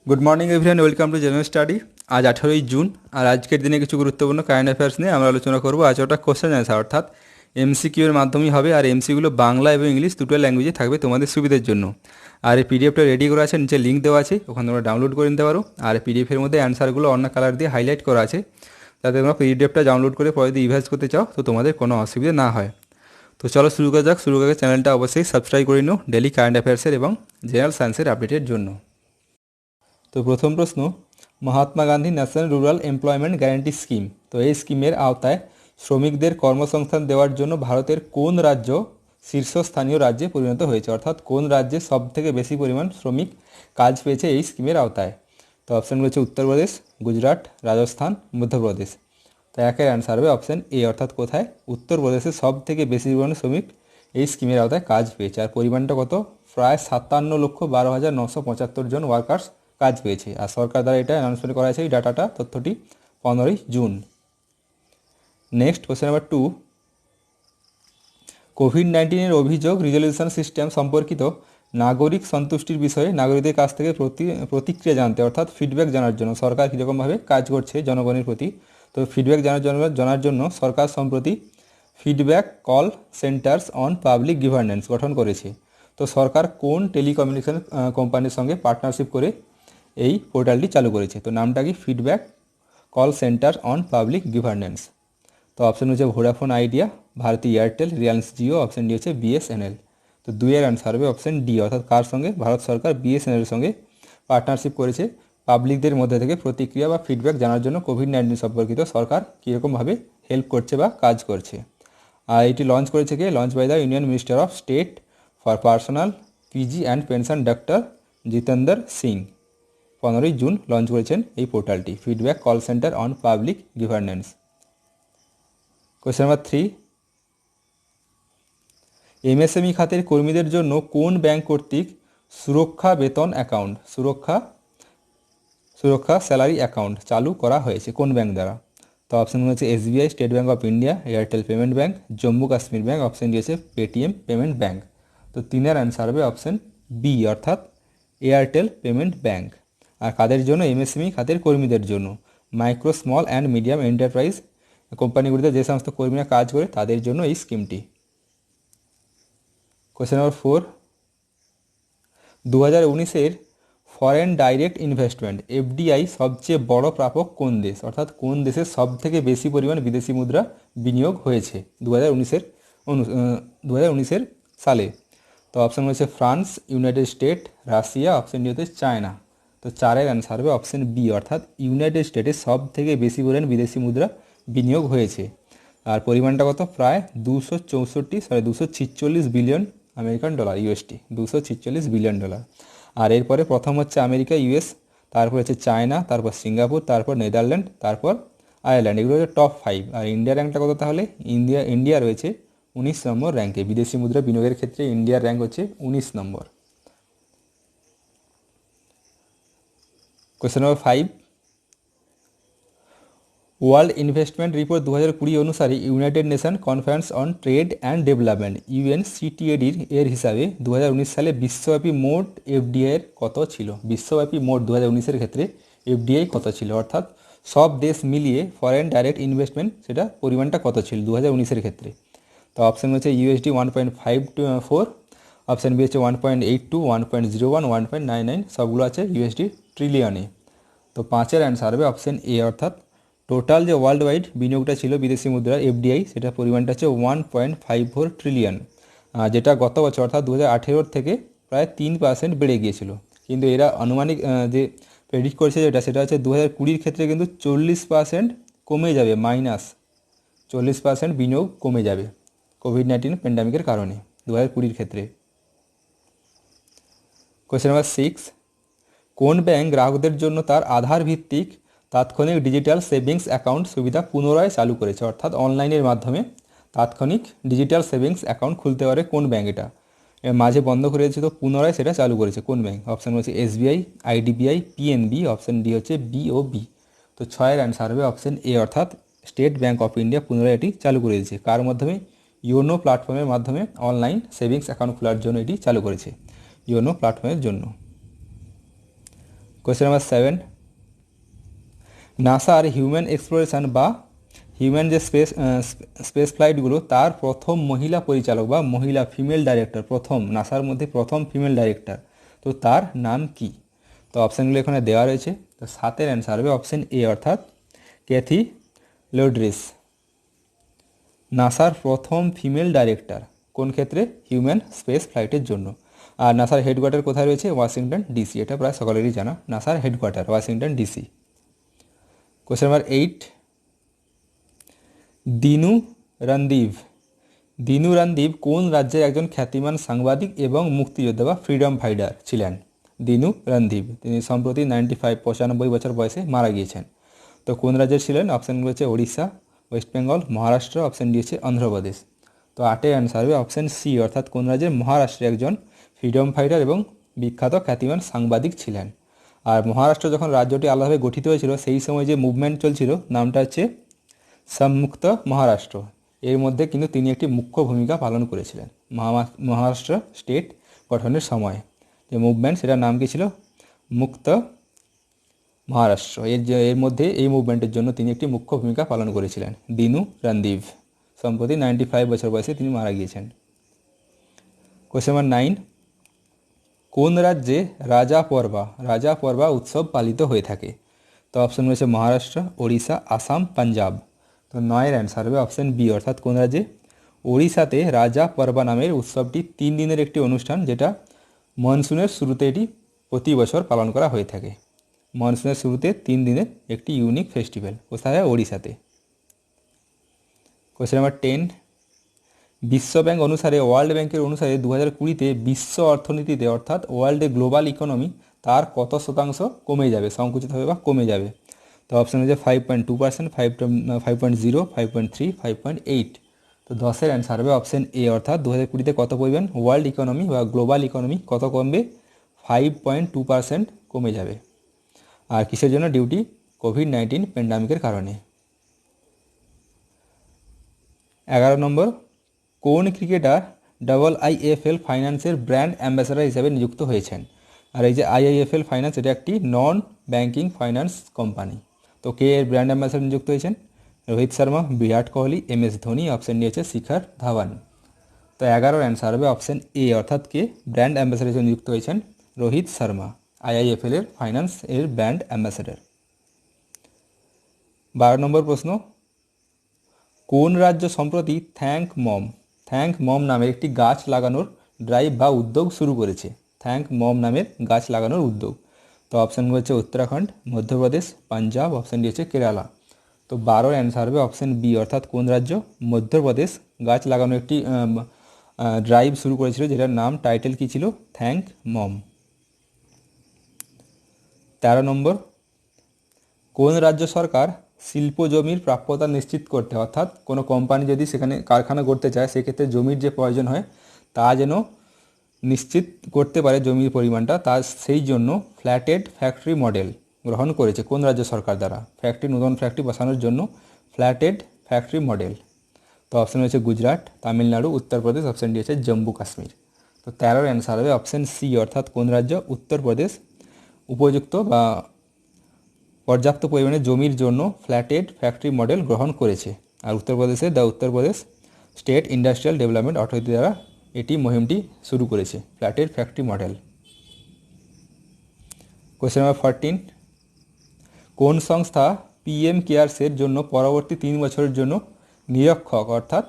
Good morning everyone, welcome to general study. আজ 18ই June, আর আজকের দিনে কিছু গুরুত্বপূর্ণ কারেন্ট অ্যাফেয়ার্স নিয়ে আমরা আলোচনা করব। আজ ওটা কোশ্চেন অ্যান্সার, অর্থাৎ এমসিকিউ এর মাধ্যমেই হবে, আর এমসিগুলো বাংলা এবং ইংলিশ দুটো ল্যাঙ্গুয়েজে থাকবে তোমাদের সুবিধার জন্য। আর এই পিডিএফটা রেডি করা আছে, নিচে লিঙ্ক দেওয়া আছে, ওখানে তোমরা ডাউনলোড করে নিতে পারো। আর পিডিএফের মধ্যে অ্যান্সারগুলো অন্য কালার দিয়ে হাইলাইট করা আছে, যাতে তোমরা পিডিএফটা ডাউনলোড করে পরে দিয়ে রিভাইজ করতে চাও তো তোমাদের কোনো অসুবিধা না হয়। তো চলো শুরু করা যাক। শুরু করে চ্যানেলটা অবশ্যই সাবস্ক্রাইব করে নিও ডেলি কারেন্ট অ্যাফেয়ার্সের এবং জেনারেল সায়েন্সের আপডেটের জন্য। তো প্রথম প্রশ্ন, Mahatma Gandhi national rural employment guarantee scheme, তো এই স্কিমের আওতায় শ্রমিকদের কর্মসংস্থান দেওয়ার জন্য ভারতের কোন রাজ্য শীর্ষস্থানীয় রাজ্যে পরিণত হয়েছে, অর্থাৎ কোন রাজ্যে সব থেকে বেশি পরিমাণ শ্রমিক কাজ পেয়েছে এই স্কিমের আওতায়? তো অপশানগুলো হচ্ছে উত্তরপ্রদেশ, গুজরাট, রাজস্থান, মধ্যপ্রদেশ। তো একের অ্যান্সার হবে অপশান এ, অর্থাৎ কোথায়? উত্তরপ্রদেশে সব থেকে বেশি পরিমাণ শ্রমিক এই স্কিমের আওতায় কাজ পেয়েছে। আর পরিমাণটা কত? প্রায় 57,12,975 জন ওয়ার্কার্স কাজ পেয়েছে। আর সরকার দ্বারা এটা অ্যানাউন্সমেন্ট করা হয়েছে, এই ডাটাটা, তথ্যটি 15ই জুন। নেক্সট কোশ্চেন নাম্বার 2, কোভিড-19 অভিযোগ রিজলিউশন সিস্টেম সম্পর্কিত নাগরিক সন্তুষ্টির বিষয়ে নাগরিকদের কাছ থেকে প্রতিক্রিয়া জানতে, অর্থাৎ ফিডব্যাক জানার জন্য সরকার কীরকমভাবে কাজ করছে জনগণের প্রতি। তো ফিডব্যাক জানার জন্য সরকার সম্প্রতি feedback call centres on public governance গঠন করেছে। তো সরকার কোন টেলিকমিউনিকেশন কোম্পানির সঙ্গে পার্টনারশিপ করে এই পোর্টালটি চালু করেছে? তো নামটা কি? Feedback call centre on public governance. তো অপশান হচ্ছে Vodafone Idea, Bharti Airtel, Reliance Jio. Option D হচ্ছে বিএসএনএল। তো দুইয়ের অ্যান্সার হবে অপশান ডি, অর্থাৎ কার সঙ্গে? ভারত সরকার বিএসএনএলের সঙ্গে পার্টনারশিপ করেছে পাবলিকদের মধ্যে থেকে প্রতিক্রিয়া বা ফিডব্যাক জানার জন্য কোভিড-19 সম্পর্কিত সরকার কীরকমভাবে হেল্প করছে বা কাজ করছে। আর এটি লঞ্চ করেছে কে? Launch by the union minister of state for personnel PG and pension doctor Jitendra Singh. 15ই জুন লঞ্চ করেছেন এই পোর্টালটি, feedback call centre on public governance. Question number 3, MSME খাতের কর্মীদের জন্য কোন ব্যাংক কর্তৃক সুরক্ষা বেতন অ্যাকাউন্ট, সুরক্ষা স্যালারি অ্যাকাউন্ট চালু করা হয়েছে? কোন ব্যাংক দ্বারা? তো অপশান হচ্ছে SBI, State Bank of India, Airtel payment bank, Jammu Kashmir bank. Option দিয়েছে পেটিএম পেমেন্ট ব্যাঙ্ক। তো তিনের অ্যান্সার হবে অপশান বি, অর্থাৎ এয়ারটেল পেমেন্ট ব্যাঙ্ক। আর কাদের জন্য? এমএসএমই খাতের কর্মীদের জন্য, micro small and medium enterprise কোম্পানিগুলিতে যে সমস্ত কর্মীরা কাজ করে তাদের জন্য এই স্কিমটি। কোয়েশ্চেন নাম্বার 4, 2019-এর ফরেন ডাইরেক্ট ইনভেস্টমেন্ট এফডিআই সবচেয়ে বড় প্রাপক কোন দেশ, অর্থাৎ কোন দেশের সব থেকে বেশি পরিমাণ বিদেশি মুদ্রা বিনিয়োগ হয়েছে 2019-এর সালে? তো অপশান হচ্ছে France, United state, Russia. Option D হচ্ছে চায়না। তো চারের অ্যান্সার হবে অপশান বি, অর্থাৎ ইউনাইটেড স্টেটে সব থেকে বেশি পরিমাণ বিদেশি মুদ্রা বিনিয়োগ হয়েছে। আর পরিমাণটা কত? প্রায় 246 billion American dollar, USD, 246 billion dollar. আর এরপরে প্রথম হচ্ছে আমেরিকা, ইউএস, তারপর হচ্ছে চায়না, তারপর সিঙ্গাপুর, তারপর নেদারল্যান্ড, তারপর আয়ারল্যান্ড। এগুলো হচ্ছে টপ 5। আর ইন্ডিয়ার র্যাঙ্কটা কত তাহলে? ইন্ডিয়া রয়েছে 19 নম্বর র্যাঙ্কে। বিদেশি মুদ্রা বিনিয়োগের ক্ষেত্রে ইন্ডিয়ার র্যাঙ্ক হচ্ছে 19 নম্বর। Question number 5, world investment report 2020 অনুসারে united nation conference on trade and development ইউএনসিটিএডির এর হিসাবে 2019 সালে বিশ্বব্যাপী মোট এফডিআই কত ছিল? বিশ্বব্যাপী মোট 2019-এর ক্ষেত্রে এফডিআই কত ছিল, অর্থাৎ সব দেশ মিলিয়ে ফরেন ডাইরেক্ট ইনভেস্টমেন্ট সেটা পরিমাণটা কত ছিল 2019-এর ক্ষেত্রে? তো অপশান হচ্ছে ইউএসডি 1.54, অপশান বি হচ্ছে 1.82, 1.01, 1.99, সবগুলো আছে ইউএসডি ট্রিলিয়নে। তো 5-এর অ্যান্সার হবে অপশান এ, অর্থাৎ টোটাল যে ওয়ার্ল্ড ওয়াইড বিনিয়োগটা ছিল বিদেশি মুদ্রার এফডিআই, সেটা পরিমাণটা হচ্ছে 1.54 ট্রিলিয়ন, যেটা গত বছর অর্থাৎ 2018 থেকে প্রায় 3% বেড়ে গিয়েছিল। কিন্তু এরা আনুমানিক যে প্রেডিক্ট করছে সেটা হচ্ছে 2020-এর ক্ষেত্রে কিন্তু 40% কমে যাবে, -40% বিনিয়োগ কমে যাবে কোভিড-19 প্যান্ডামিকের কারণে 2020-এর ক্ষেত্রে। কোয়েশ্চেন নাম্বার 6, কোন ব্যাংক গ্রাহকদের জন্য তার আধার ভিত্তিক তাৎক্ষণিক ডিজিটাল সেভিংস অ্যাকাউন্ট সুবিধা পুনরায় চালু করেছে, অর্থাৎ অনলাইনের মাধ্যমে তাৎক্ষণিক ডিজিটাল সেভিংস অ্যাকাউন্ট খুলতে পারে কোন ব্যাংক? এটা মাঝে বন্ধ করে দিয়েছে, তো পুনরায় সেটা চালু করেছে কোন ব্যাংক? অপশান হচ্ছে SBI, IDBI, PNB. Option D হচ্ছে বিওবি। তো 6-এর অ্যান্সার হবে অপশান এ, অর্থাৎ স্টেট ব্যাংক অফ ইন্ডিয়া পুনরায় এটি চালু করে দিয়েছে। কার মাধ্যমে? ইয়োনো প্ল্যাটফর্মের মাধ্যমে অনলাইন সেভিংস অ্যাকাউন্ট খোলার জন্য এটি চালু করেছে, ইয়োনো প্ল্যাটফর্মের জন্য। কোয়েশ্চেন নাম্বার 7, নাসার হিউম্যান এক্সপ্লোরেশন বা হিউম্যান যে স্পেস ফ্লাইটগুলো তার প্রথম মহিলা পরিচালক বা মহিলা ফিমেল ডাইরেক্টর, প্রথম নাসার মধ্যে প্রথম ফিমেল ডাইরেক্টর, তো তার নাম কি? তো অপশানগুলো এখানে দেওয়া রয়েছে। তো 7-এর অ্যান্সার হবে অপশান এ অর্থাৎ ক্যাথি লোড্রিস। নাসার প্রথম ফিমেল ডাইরেক্টর কোন ক্ষেত্রে? হিউম্যান স্পেস ফ্লাইটের জন্য। আর নাসার হেডকোয়ার্টার কোথায় রয়েছে? Washington DC. এটা প্রায় সকলেরই জানা, নাসার headquarter Washington DC. Question number 8, Dinu Ranadive. Dinu Ranadive কোন রাজ্যের একজন খ্যাতিমান সাংবাদিক এবং মুক্তিযোদ্ধা বা ফ্রিডম ফাইটার ছিলেন? দিনু রণদীভ, তিনি সম্প্রতি 95 বছর বয়সে মারা গিয়েছেন। তো কোন রাজ্যের ছিলেন? অপশানগুলো হচ্ছে Odisha, West Bengal, Maharashtra, option D হচ্ছে অন্ধ্রপ্রদেশ। তো 8-এর অ্যান্সার হবে অপশান সি অর্থাৎ কোন রাজ্যের? মহারাষ্ট্রের একজন ফ্রিডম ফাইটার এবং বিখ্যাত খ্যাতিমান সাংবাদিক ছিলেন। আর মহারাষ্ট্র যখন রাজ্যটি আলাদাভাবে গঠিত হয়েছিল সেই সময় যে মুভমেন্ট চলছিল নামটা হচ্ছে সম্মুক্ত মহারাষ্ট্র, এর মধ্যে কিন্তু তিনি একটি মুখ্য ভূমিকা পালন করেছিলেন। মহারাষ্ট্র স্টেট গঠনের সময় যে মুভমেন্ট সেটার নাম কি ছিল? মুক্ত মহারাষ্ট্র। এর মধ্যে এই মুভমেন্টের জন্য তিনি একটি মুখ্য ভূমিকা পালন করেছিলেন। দিনু রণদীভ সম্প্রতি 95 বছর বয়সে তিনি মারা গিয়েছেন। কোয়েশ্চেন নাম্বার 9, কোন রাজ্যে রাজা পর্বা উৎসব পালিত হয়ে থাকে? তো অপশন রয়েছে মহারাষ্ট্র, ওড়িশা, আসাম, পাঞ্জাব। তো 9-এর অ্যান্সার হবে অপশান বি অর্থাৎ কোন রাজ্যে? ওড়িশাতে রাজা পর্বা নামের উৎসবটি 3 দিনের একটি অনুষ্ঠান, যেটা মনসুনের শুরুতে এটি প্রতি বছর পালন করা হয়ে থাকে। মনসুনের শুরুতে 3 দিনের একটি ইউনিক ফেস্টিভ্যাল। কোথায়? ওড়িশাতে। কোয়েশ্চেন নাম্বার 10, বিশ্বব্যাংক অনুসারে ওয়ার্ল্ড ব্যাংকের অনুসারে 2020-তে বিশ্ব অর্থনীতিতে অর্থাৎ ওয়ার্ল্ডে গ্লোবাল ইকোনমি তার কত শতাংশ কমে যাবে, সংকুচিত হবে বা কমে যাবে? তো অপশান হচ্ছে 5.2%, 5.0, 5.3, 5.8। তো 10-এর অ্যান্সার হবে অপশান এ অর্থাৎ 2020-তে কত পরিমাণ ওয়ার্ল্ড ইকোনমি বা গ্লোবাল ইকোনমি কত কমবে? 5.2% কমে যাবে। আর কিসের জন্য? ডিউটি কোভিড-19 প্যান্ডামিকের কারণে। 11 নম্বর, কোন ক্রিকেটার IIFL ফাইন্যান্সের ব্র্যান্ড অ্যাম্বাসেডর হিসেবে নিযুক্ত হয়েছেন? আর এই যে IIFL ফাইন্যান্স এটা একটি নন ব্যাংকিং ফাইন্যান্স কোম্পানি। তো কে এর ব্র্যান্ড অ্যাম্বাসেডর নিযুক্ত হয়েছেন? রোহিত শর্মা, বিরাট কোহলি, MS ধোনি, অপশান নিয়েছে শিখর ধাওয়ান। তো 11-এর অ্যান্সার হবে অপশান এ অর্থাৎ কে ব্র্যান্ড অ্যাম্বাসেডর হিসেবে নিযুক্ত হয়েছেন? রোহিত শর্মা, IIFL এর ফাইন্যান্স এর ব্র্যান্ড অ্যাম্বাসেডর। 12 নম্বর প্রশ্ন, কোন রাজ্য সম্প্রতি থ্যাঙ্ক মম নামের একটি গাছ লাগানোর ড্রাইভ বা উদ্যোগ শুরু করেছে? থ্যাঙ্ক মম নামের গাছ লাগানোর উদ্যোগ। তো অপশানগুলো হচ্ছে উত্তরাখণ্ড, মধ্যপ্রদেশ, পাঞ্জাব, অপশান ডি হচ্ছে কেরালা। তো 12-এর অ্যান্সার হবে অপশান বি অর্থাৎ কোন রাজ্য? মধ্যপ্রদেশ গাছ লাগানোর একটি ড্রাইভ শুরু করেছিল, যেটার নাম টাইটেল কী ছিল? থ্যাঙ্ক মম। 13 নম্বর, কোন রাজ্য সরকার শিল্প জমির প্রাপ্যতা নিশ্চিত করতে, অর্থাৎ কোনো কোম্পানি যদি সেখানে কারখানা করতে চায় সেক্ষেত্রে জমির যে প্রয়োজন হয় তা যেন নিশ্চিত করতে পারে জমির পরিমাণটা, তা সেই জন্য ফ্ল্যাটেড ফ্যাক্টরি মডেল গ্রহণ করেছে কোন রাজ্য সরকার দ্বারা? নতুন ফ্যাক্টরি বসানোর জন্য ফ্ল্যাটেড ফ্যাক্টরি মডেল। তো অপশান হচ্ছে গুজরাট, তামিলনাড়ু, উত্তরপ্রদেশ, অপশান ডি হচ্ছে জম্মু কাশ্মীর। তো 13-এর অ্যান্সার হবে অপশান সি অর্থাৎ কোন রাজ্য? উত্তরপ্রদেশ উপযুক্ত বা পর্যাপ্ত পরিমাণে জমির জন্য ফ্ল্যাটেড ফ্যাক্টরি মডেল গ্রহণ করেছে। আর উত্তরপ্রদেশে Uttar Pradesh state industrial development authority দ্বারা এটি মুহিমটি শুরু করেছে, ফ্ল্যাটেড ফ্যাক্টরি মডেল। কোয়েশ্চেন নাম্বার 14, কোন সংস্থা PM কেয়ারসের জন্য পরবর্তী 3 বছরের জন্য নিরীক্ষক অর্থাৎ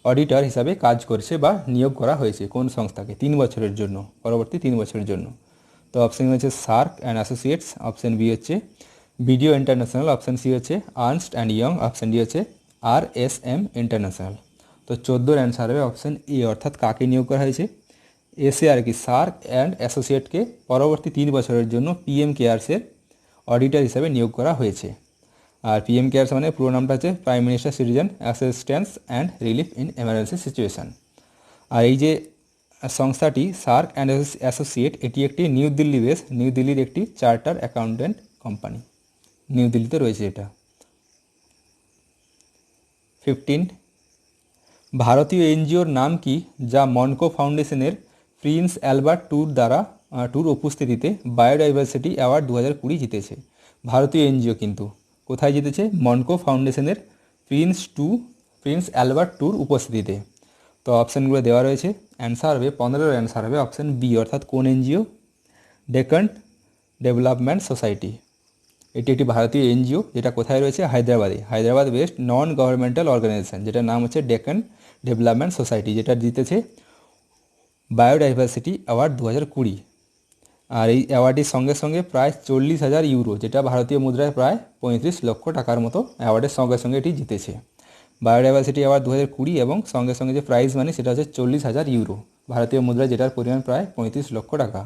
অডিটর হিসাবে কাজ করছে বা নিয়োগ করা হয়েছে? কোন সংস্থাকে 3 বছরের জন্য, পরবর্তী 3 বছরের জন্য? তো অপশান হচ্ছে SARC and associates, option B হচ্ছে ভিডিও ইন্টারন্যাশনাল, অপশান সি হচ্ছে Ernst and Young, option D হচ্ছে RSM ইন্টারন্যাশনাল। তো 14-এর অ্যান্সার হবে অপশান এ অর্থাৎ কাকে নিয়োগ করা হয়েছে? SAR কি সার্ক অ্যান্ড অ্যাসোসিয়েটকে পরবর্তী 3 বছরের জন্য PM কেয়ারসের অডিটর হিসাবে নিয়োগ করা হয়েছে। আর PM কেয়ারস মানে পুরো নামটা হচ্ছে prime minister citizen assistance and relief in emergency situation. আর এই যে সংস্থাটি সার্ক অ্যান্ড অ্যাসোসিয়েট, এটি একটি নিউ দিল্লির একটি চার্টার অ্যাকাউন্টেন্ট কোম্পানি, নিউ দিল্লিতে রয়েছে এটা। 15, ভারতীয় NGOর নাম কি যা মনকো ফাউন্ডেশনের প্রিন্স অ্যালবার্ট ট্যুর দ্বারা টুর উপস্থিতিতে বায়োডাইভার্সিটি অ্যাওয়ার্ড 2020 জিতেছে। ভারতীয় এনজিও কিন্তু কোথায় জিতেছে? মনকো ফাউন্ডেশনের প্রিন্স অ্যালবার্ট টুর উপস্থিতিতে। তো অপশানগুলো দেওয়া রয়েছে, অ্যান্সার হবে 15 অ্যান্সার হবে অপশান বি, অর্থাৎ কোন এনজিও? Deccan development society. এটি একটি ভারতীয় এনজিও যেটা কোথায় রয়েছে? হায়দ্রাবাদে। Hyderabad based non governmental organisation, যেটার নাম হচ্ছে ডেকান ডেভেলপমেন্ট সোসাইটি, যেটা জিতেছে বায়োডাইভার্সিটি অ্যাওয়ার্ড 2020। আর এই অ্যাওয়ার্ডের সঙ্গে সঙ্গে প্রায় 40,000 ইউরো, যেটা ভারতীয় মুদ্রায় প্রায় 35 লক্ষ টাকার মতো অ্যাওয়ার্ডের সঙ্গে সঙ্গে এটি জিতেছে। বায়োডাইভার্সিটি অ্যাওয়ার্ড 2020 এবং সঙ্গে সঙ্গে যে প্রাইজ মানি সেটা হচ্ছে 40,000 ইউরো, ভারতীয় মুদ্রায় যেটার পরিমাণ প্রায় 35 লক্ষ টাকা।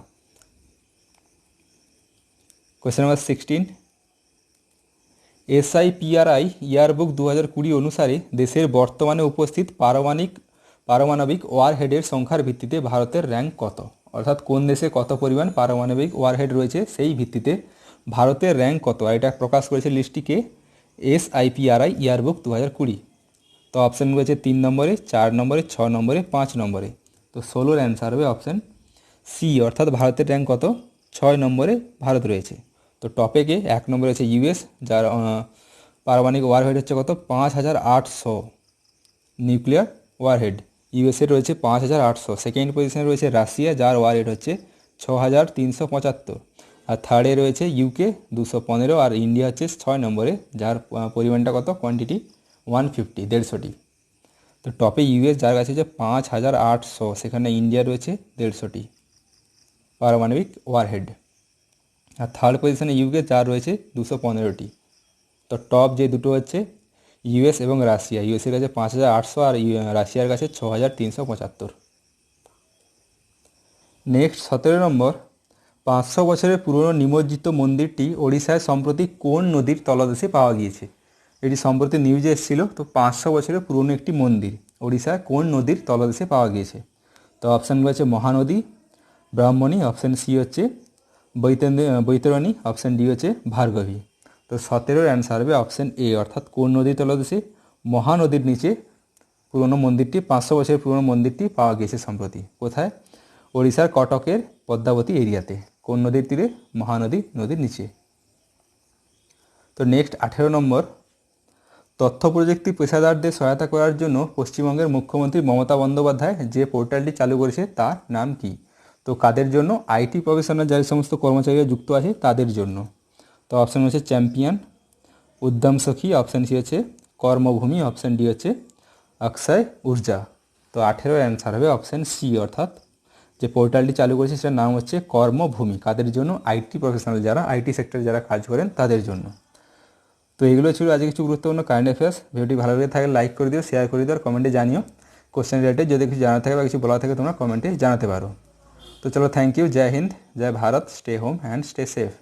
কোয়েশ্চেন নাম্বার 16, SIPRI ইয়ারবুক 2020 অনুসারে দেশের বর্তমানে উপস্থিত পারমাণবিক ওয়ারহেডের সংখ্যার ভিত্তিতে ভারতের র্যাঙ্ক কত? অর্থাৎ কোন দেশে কত পরিমাণ পারমাণবিক ওয়ারহেড রয়েছে সেই ভিত্তিতে ভারতের র্যাঙ্ক কত, আর এটা প্রকাশ করেছে লিস্টটিকে SIPRI ইয়ারবুক 2020। তো অপশান রয়েছে 3 নম্বরে, 4 নম্বরে, 6 নম্বরে, 5 নম্বরে। তো 16 অ্যান্সার হবে অপশান সি, অর্থাৎ ভারতের র্যাঙ্ক কত? 6 নম্বরে ভারত রয়েছে। তো টপে 1 নম্বরে আছে ইউএস, যার পারমাণবিক ওয়ারহেড হচ্ছে কত? 5,800 নিউক্লিয়ার ওয়ারহেড। ইউএসএ রয়েছে 5,800। সেকেন্ড পজিশনে রয়েছে রাশিয়া, যার ওয়ারহেড হচ্ছে 6,375। আর থার্ডে রয়েছে ইউকে 215, আর ইন্ডিয়া হচ্ছে 6 নম্বরে, যার পরিমাণটা কত? কোয়ান্টিটি 150, 150টি। তো টপে ইউএস, যার কাছে হচ্ছে 5,800, সেখানে ইন্ডিয়া রয়েছে 150টি পারমাণবিক ওয়ারহেড। আর থার্ড পজিশনে ইউকে, যার রয়েছে 215টি। তো টপ যে দুটো হচ্ছে ইউএস এবং রাশিয়া, ইউএসের কাছে 5,800 আর রাশিয়ার কাছে 6,375। নেক্সট 17 নম্বর, 500 বছরের পুরনো নিমজ্জিত মন্দিরটি ওড়িশায় সম্প্রতি কোন নদীর তলদেশে পাওয়া গিয়েছে? এটি সম্প্রতি নিউজে এসেছিল। তো 500 বছরের পুরনো একটি মন্দির ওড়িশায় কোন নদীর তলদেশে পাওয়া গিয়েছে? তো অপশানগুলো হচ্ছে মহানদী, ব্রাহ্মণী, অপশান সি হচ্ছে বৈতরণী, অপশান ডি হচ্ছে ভার্গবী। তো 17 অ্যান্সার হবে অপশান এ, অর্থাৎ কোন নদীর তলদেশে? মহানদীর নিচে পুরনো মন্দিরটি, 500 বছরের পুরনো মন্দিরটি পাওয়া গিয়েছে সম্প্রতি। কোথায়? ওড়িশার কটকের পদ্মাবতী এরিয়াতে। কোন নদীর তীরে? মহানদী নদীর নিচে। তো নেক্সট 18 নম্বর, তথ্য প্রযুক্তি পেশাদারদের সহায়তা করার জন্য পশ্চিমবঙ্গের মুখ্যমন্ত্রী মমতা বন্দ্যোপাধ্যায় যে পোর্টালটি চালু করেছে তার নাম কি? তো কাদের জন্য? আইটি প্রফেশনাল যারা সমস্ত কর্মচারীরা যুক্ত আছে তাদের জন্য। তো অপশান হচ্ছে চ্যাম্পিয়ন, উদ্যম সখী, অপশান সি হচ্ছে কর্মভূমি, অপশান ডি হচ্ছে অক্ষয় ঊর্জা। তো 18 অ্যান্সার হবে অপশান সি, অর্থাৎ যে পোর্টালটি চালু করেছে সেটার নাম হচ্ছে কর্মভূমি। কাদের জন্য? আইটি প্রফেশনাল, যারা আইটি সেক্টরে যারা কাজ করেন তাদের জন্য। তো এগুলো ছিল আজকে কিছু গুরুত্বপূর্ণ কারেন্ট অ্যাফেয়ার্স। ভিডিওটি ভালো লেগে থাকলে লাইক করে দিও, শেয়ার করে দিও, আর কমেন্টে জানিও কোশ্চেন রিলেটেড। যদি কিছু জানা থাকে বা কিছু বলা থাকে তোমরা কমেন্টে জানাতে পারো। তো চলো, thank you, Jai Hind, Jai Bharat, stay home and stay safe.